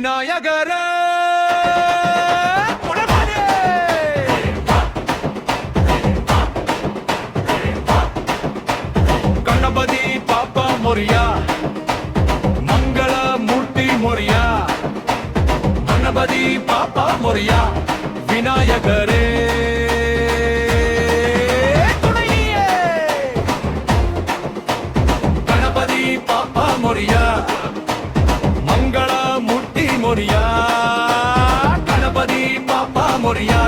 விநாயகரே கணபதி பாப்பா மோரியா மங்கள மூர்த்தி மோரியா கணபதி பாப்பா மோரியா விநாயகரே கணபதி பாப்பா மோரியா மங்கள மூர்த்தி மோரியா கணபதி பாப்பா மோரியா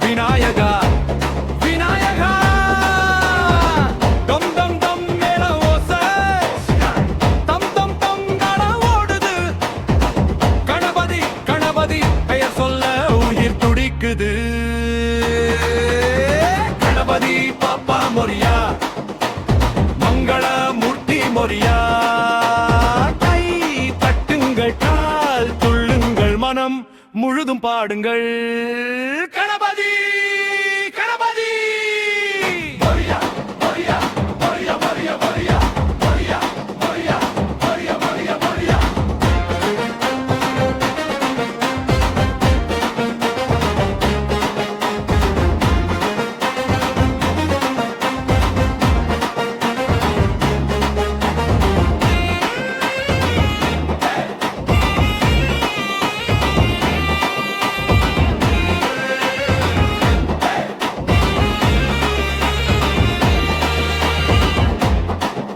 விநாயகா விநாயகா டம் டம் டம் மேல ஓசை தம் தம் தம் கண ஓடுது கணபதி கணபதி பெயர் சொல்ல உயிர் துடிக்குது கணபதி பாப்பா மோரியா மங்கள மூர்த்தி மோரியா கை தட்டுங்கள் கால் துள்ளுங்கள் மனம் முழுதும் பாடுங்கள் கணபதி கணபதி மோரியா மோரியா மோரியா மோரியா மோரியா மோரியா மோரியா மோரியா மோரியா மோரியா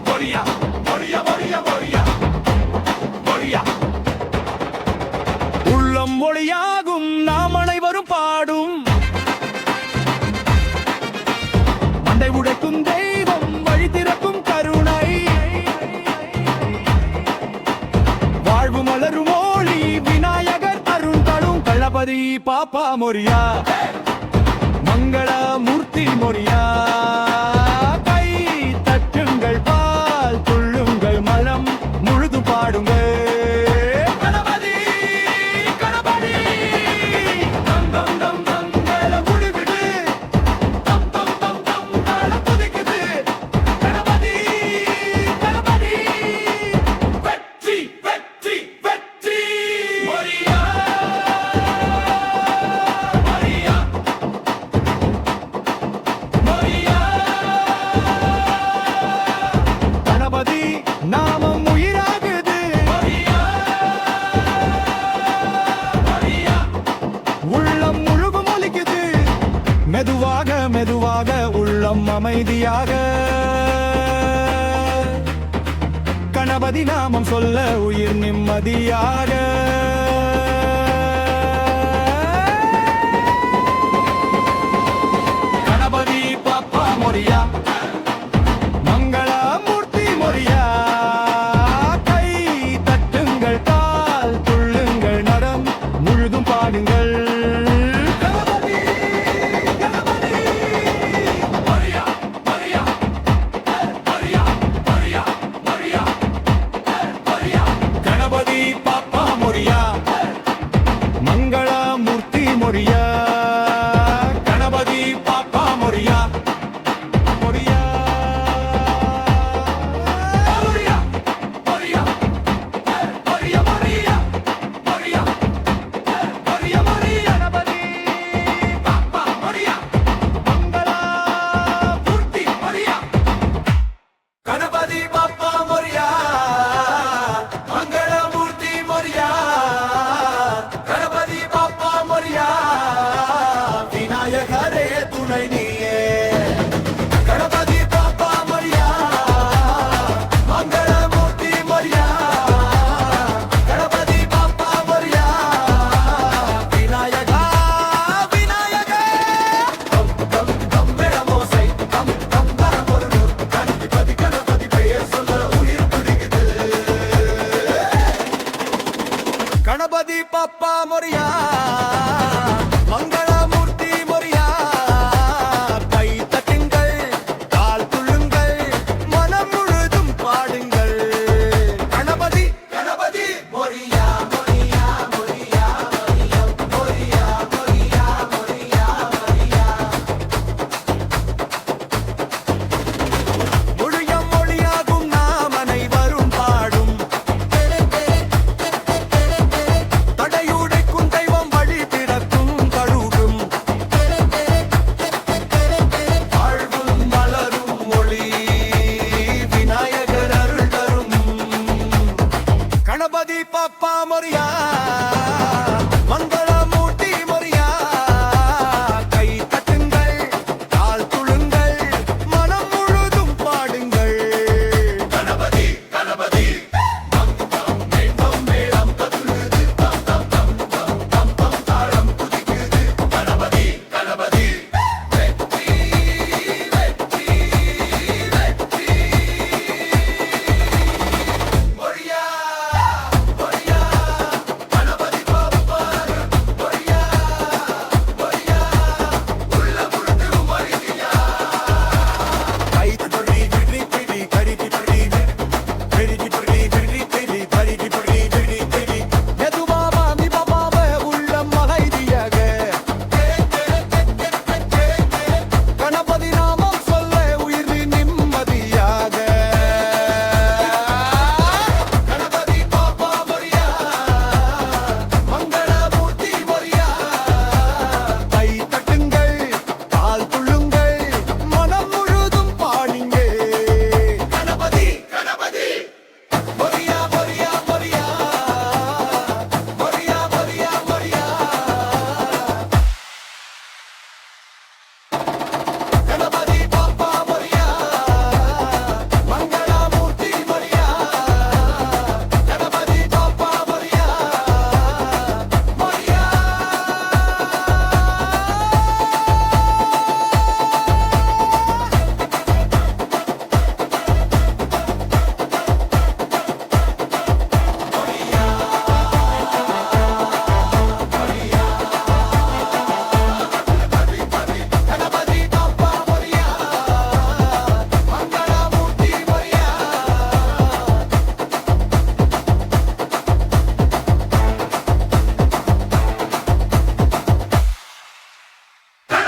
மோரியா மோரியா மோரியா மோரியா மோரியா உள்ளம் மொழியாகும் நாம் அனைவரும் பாடும் மண்டை உடைக்கும் தெய்வம் வழி திறக்கும் கருணை வாழ்வு மலரும் ஒளி விநாயகர் அருள் தரும் கணபதி பாப்பா மோரியா மங்கள மூர்த்தி மோரியா கை தட்டுங்கள் பால் துள்ளுங்கள் மனம் முழுது பாடுங்கள் கணபதி கணபதி டம் டம் டம் டம் மேல முடிவிடு தம் தம் தம் தம் மேல புதிக்குது கணபதி கணபதி வெற்றி வெற்றி வெற்றி மோரியா மோரியா மோரியா கணபதி நாமம் உயிராகுது மோரியா மோரியா உள்ளம் முழுகும் ஒலிக்குது மெதுவாக மெதுவாக உள்ளம் அமைதியாக கணபதி நாமம் சொல்ல உயிர் நிம்மதியாக கணபதி பாப்பா மோரியா மங்கள மூர்த்தி மோரியா கை தட்டுங்கள் கால் துள்ளுங்கள் நடம் முழுதும் பாடுங்கள் கணபதி கணபதி மோரியா மோரியா மோரியா மோரியா மோரியா மோரியா கணபதி பாப்பா மோரியா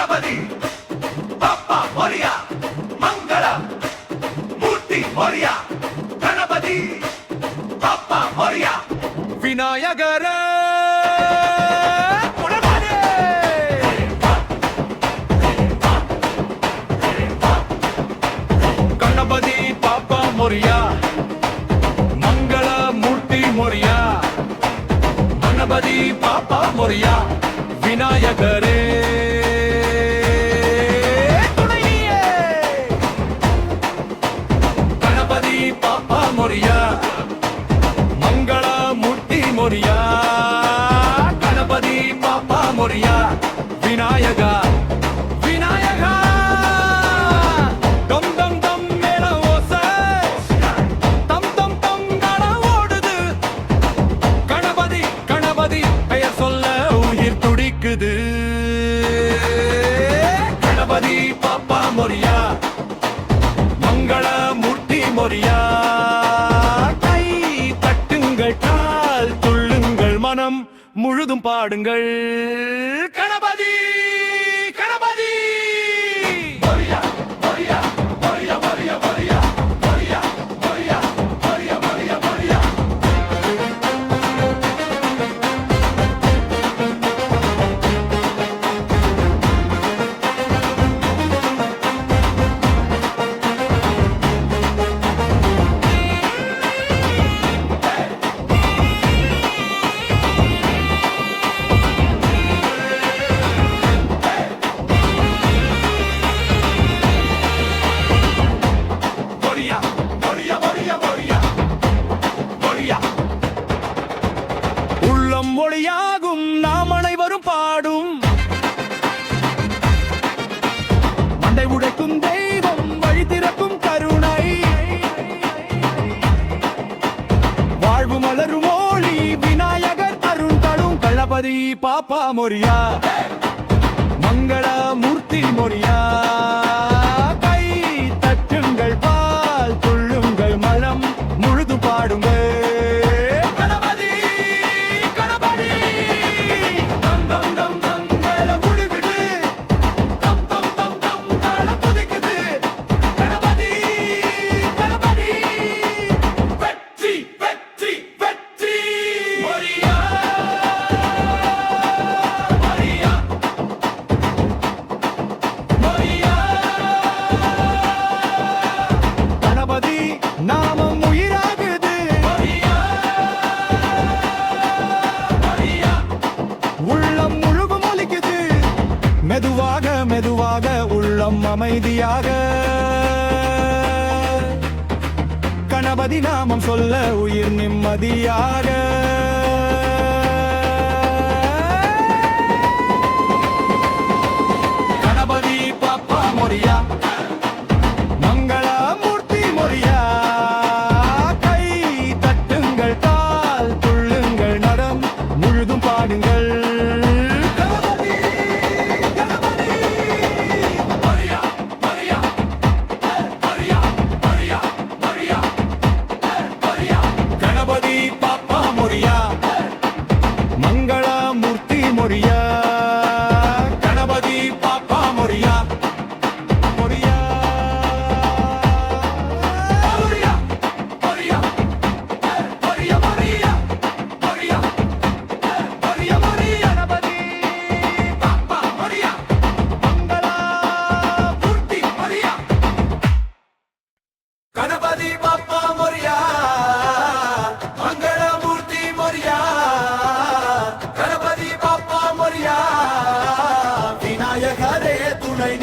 கணபதி பாப்பா மோரியா மங்கள மூர்த்தி மோரியா கணபதி பாப்பா மோரியா விநாயகர கணபதி பாப்பா மோரியா மங்கள மூர்த்தி மோரியா கணபதி பாப்பா மோரியா விநாயகரே துணையே கணபதி பாப்பா மோரியா மங்கள மூர்த்தி மோரியா கணபதி பாப்பா மோரியா விநாயகா விநாயகா டம் டம் டம் மேல ஓசை தம் தம் தம் கண ஓடுது கணபதி கணபதி பெயர் சொல்ல உயிர் துடிக்குது கணபதி பாப்பா மோரியா மங்கள மூர்த்தி மோரியா கை தட்டுங்கள் கால் துள்ளுங்கள் மனம் முழுதும் பாடுங்கள் கணபதி கணபதி மோரியா மோரியா மோரியா மோரியா மோரியா மோரியா மோரியா மோரியா மோரியா மோரியா மோரியா மோரியா மோரியா மோரியா மோரியா உள்ளம் மொழியாகும் நாம் அனைவரும் பாடும் மண்டை உடைக்கும் தெய்வம் வழி திறக்கும் கருணை வாழ்வு மலரும் மொழி விநாயகர் அருள் தரும் கணபதி பாப்பா மோரியா மங்கள மூர்த்தி மோரியா கை தட்டுங்கள் பால் துள்ளுங்கள் மலம் முழுது பாடுங்கள் கணபதி கணபதி தம் தம் தம் தம் மேல முழுகுது தம் தம் தம் தம் தாள புதிக்குது கணபதி கணபதி வெற்றி வெற்றி வெற்றி மோரியா மோரியா மோரியா கணபதி நாமம் உயிராகுது மோரியா மோரியா உள்ளம் முழுகும் ஒலிக்குது மெதுவாக மெதுவாக உள்ளம் அமைதியாக கணபதி நாமம் சொல்ல உயிர் நிம்மதியாக கணபதி பாப்பா மோரியா மங்கள மூர்த்தி மோரியா கை தட்டுங்கள் கால் துள்ளுங்கள் நடம் முழுதும் பாடுங்கள் கணபதி கணபதி மோரியா மோரியா மோரியா மோரியா மோரியா மோரியா கணபதி பாப்பா மோரியா மங்கள மூர்த்தி மோரியா கணபதி பாப்பா மோரியா மோரியா மோரியா மோரியா மோரியா மோரியா மோரியா மோரியா மோரியா கணபதி பாப்பா மோரியா மங்கள மூர்த்தி மோரியா கணபதி பாப்பா மோரியா மங்கள மூர்த்தி மோரியா கணபதி பாப்பா மோரியா விநாயகரே துணை